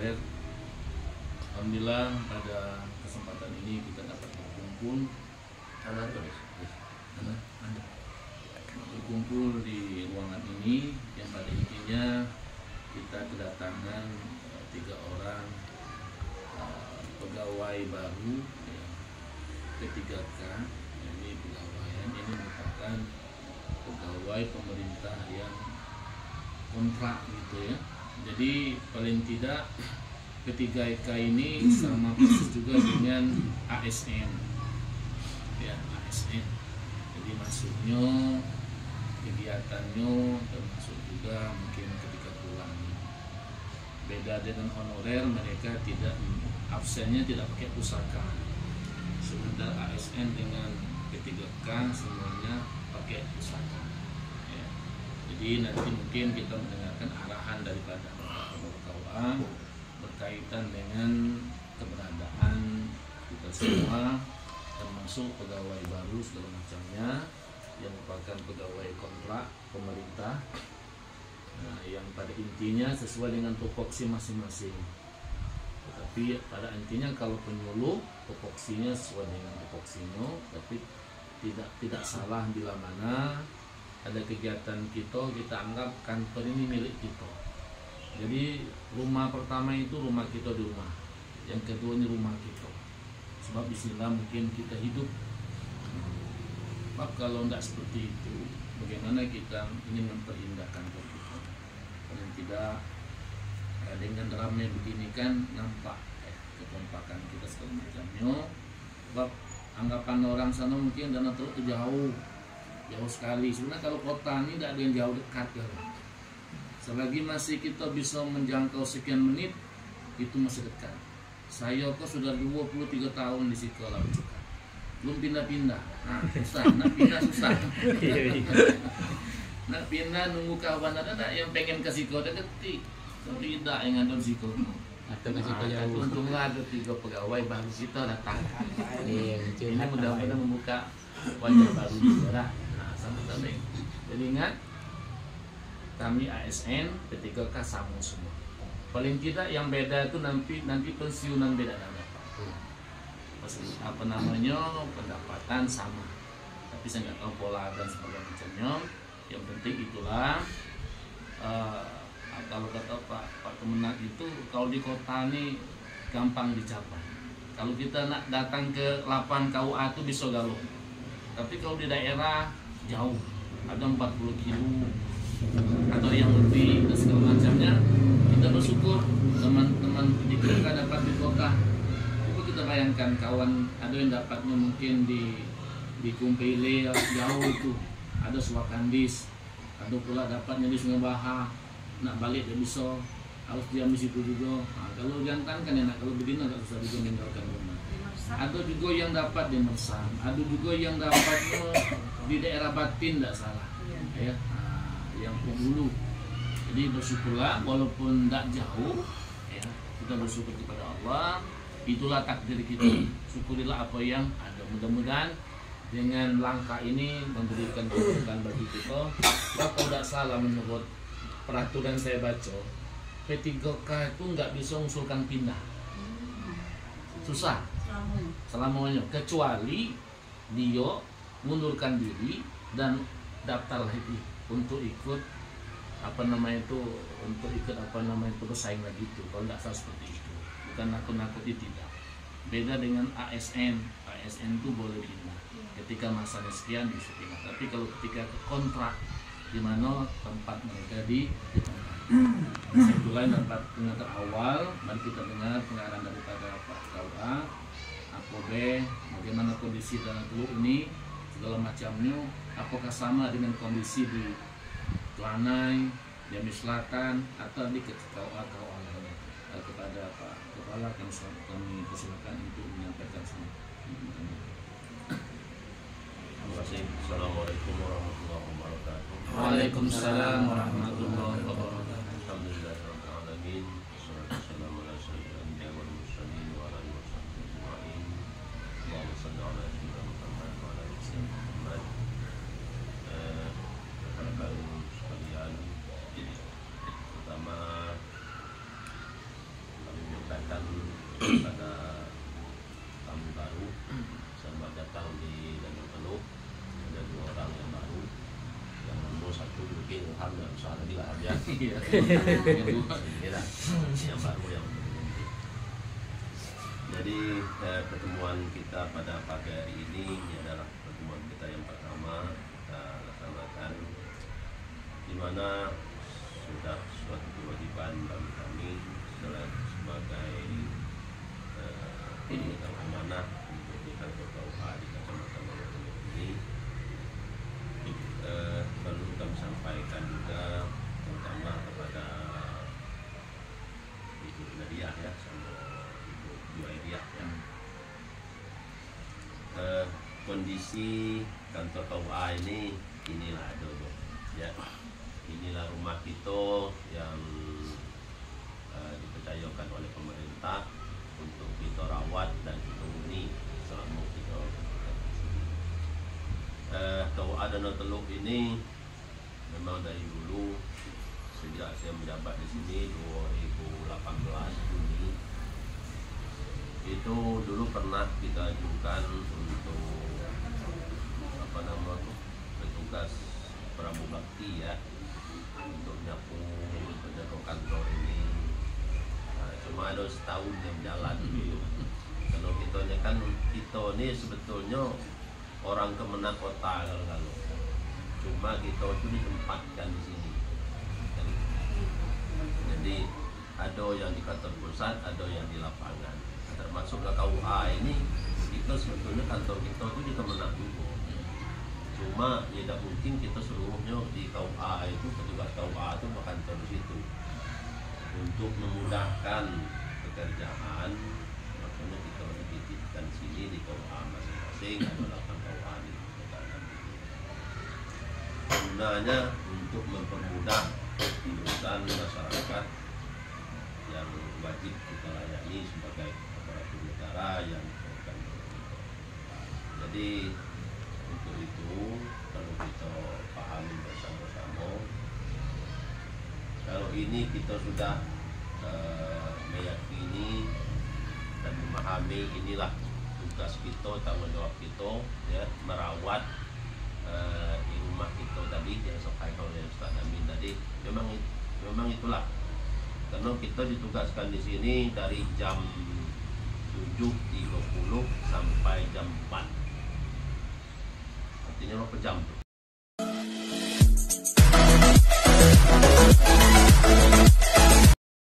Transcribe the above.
honorer. Alhamdulillah pada kesempatan ini kita dapat berkumpul di ruangan ini yang pada intinya kita kedatangan 3 orang pegawai baru ya, P3K. Jadi pegawaian ini merupakan pegawai pemerintah yang kontrak gitu ya. Jadi paling tidak P3K ini sama persis juga dengan ASN ya, ASN. Jadi masuknya, kegiatannya termasuk juga mungkin ketika pulang. Beda dengan honorer, mereka tidak absennya tidak pakai pusaka. Sementara ASN dengan P3K semuanya pakai pusaka ya. Jadi nanti mungkin kita mendengarkan arahan daripada KUA berkaitan dengan keberadaan kita semua, termasuk pegawai baru segala macamnya yang merupakan pegawai kontrak pemerintah. Nah, yang pada intinya sesuai dengan tupoksi masing-masing. Tapi pada intinya kalau penyuluh tupoksinya sesuai dengan tupoksinya, tapi tidak salah bila mana ada kegiatan kita anggap kantor ini milik kita. Jadi rumah pertama itu rumah kita di rumah, yang kedua ini rumah kita. Sebab bismillah mungkin kita hidup. Sebab kalau tidak seperti itu, bagaimana kita ingin memperindah kantor kita? Paling tidak dengan ramai begini kan nampak kekompakan kita segala macamnya. Sebab anggapan orang sana mungkin Danau Teluk itu jauh sekali. Sebenarnya kalau kota ini tidak ada yang jauh dekat kan. Selagi masih kita bisa menjangkau sekian menit, itu masih dekat. Saya kok sudah 23 tahun di sekolah juga, belum pindah-pindah. Nah, susah, nak pindah susah. Nak pindah nunggu kawan ada tak yang pengen kasih kode ketik. Tidak yang ada siko. Atau kasih kode jauh. Untunglah ada 3 pegawai baru kita datang. Ini mudah-mudahan membuka wajah baru juga lah. Nah, sama-sama. Jadi ingat, kami ASN P3K sama semua. Paling tidak yang beda itu nanti pensiunan beda apa namanya, pendapatan sama. Tapi saya nggak tahu pola dan sebagainya. Yang penting itulah kalau kata Pak Kemenak itu kalau di kota ini gampang dicapai. Kalau kita nak datang ke 8 KUA itu bisa galuh. Tapi kalau di daerah jauh, ada 40 kilo atau yang lebih dan segala macamnya. Kita bersyukur teman-teman kita dapat di kota. Coba kita bayangkan kawan ada yang dapatnya mungkin di Kumpile jauh itu, ada Suwakandis, ada pula dapatnya di Sungai Bahar. Nak balik dia bisa harus diam di situ juga. Nah, kalau jantan kan enak, kalau begini agak susah juga meninggalkan rumah. Ada juga yang dapat di Mersam, ada juga yang dapatnya di daerah Batin, tidak salah ya. Yang dulu. Jadi bersyukurlah walaupun tidak jauh ya, kita bersyukur kepada Allah. Itulah takdir kita. Syukurilah apa yang ada. Mudah-mudahan dengan langkah ini memberikan keberkahan bagi kita. Kalau tidak salah menurut peraturan saya baca, P3K itu nggak bisa mengusulkan pindah. Susah selamanya, kecuali dia mundurkan diri dan daftar lagi untuk ikut bersaing lagi itu. Kalau tidak salah seperti itu, bukan nakut-nakuti, tidak. Beda dengan ASN itu boleh pindah ketika masanya sekian bisa pindah. Tapi kalau ketika ke kontrak di mana tempat mereka di itulah dapat pengantar awal. Mari kita dengar pengarahan daripada Pak KUA Akobe, bagaimana kondisi Danau Teluk ini segala macamnya, apakah sama dengan kondisi di Telanai, Jambi Selatan, atau di KUA lainnya. Kepada Pak Kepala kami persilakan untuk menyampaikan semua. Terima kasih. Assalamualaikum warahmatullahi wabarakatuh. Waalaikumsalam warahmatullahi wabarakatuh. Alhamdulillahirrahmanirrahim. Wassalamualaikum warahmatullahi wabarakatuh. Pertama, kami Iya. Inilah yang baru yang berhenti. Jadi pertemuan kita pada pagi hari ini adalah pertemuan kita yang pertama kita laksanakan, di mana sudah suatu kewajiban bagi kami sebagai pemegang amanah untuk di kantor KUA di Kecamatan Bawatelu ini. Perlu kami sampaikan juga terutama kepada Ibu Nadia ya sama Ibu Juwairiyah ya. Kondisi kantor KUA ini inilah dulu ya. Inilah rumah kita yang dipercayakan oleh pemerintah untuk kita rawat dan kita huni selama kita KUA Danau Teluk ini memang dari dulu sejak saya menjabat di sini 2018 Juni itu dulu pernah kita ajukan untuk petugas pramu bakti ya, untuk nyapu kantor ini. Cuma ada setahun yang jalan dulu. Kalau kita ini sebetulnya orang kemenang kota kalau cuma kita itu ditempatkan di sini. Jadi ada yang di kantor pusat, ada yang di lapangan. Termasuk ke KUA ini, kita sebetulnya kantor kita itu di Kemenang juga. Cuma ya tidak mungkin kita seluruhnya di KUA itu, petugas KUA itu berkantor di situ. Untuk memudahkan pekerjaan, makanya kita dititipkan sini di KUA masing-masing, ada 8 KUA di negara ini. Gunanya untuk mempermudah urusan masyarakat yang wajib kita layani sebagai aparatur negara yang diperlukan. Jadi untuk itu perlu kita pahami bersama-sama. Kalau ini kita sudah meyakini dan memahami inilah tugas kita, tanggung jawab kita ya, merawat di rumah kita tadi yang disampaikan oleh Ustaz Amin tadi. Memang itulah, karena kita ditugaskan di sini dari jam 7.30 sampai jam 4, artinya berapa jam?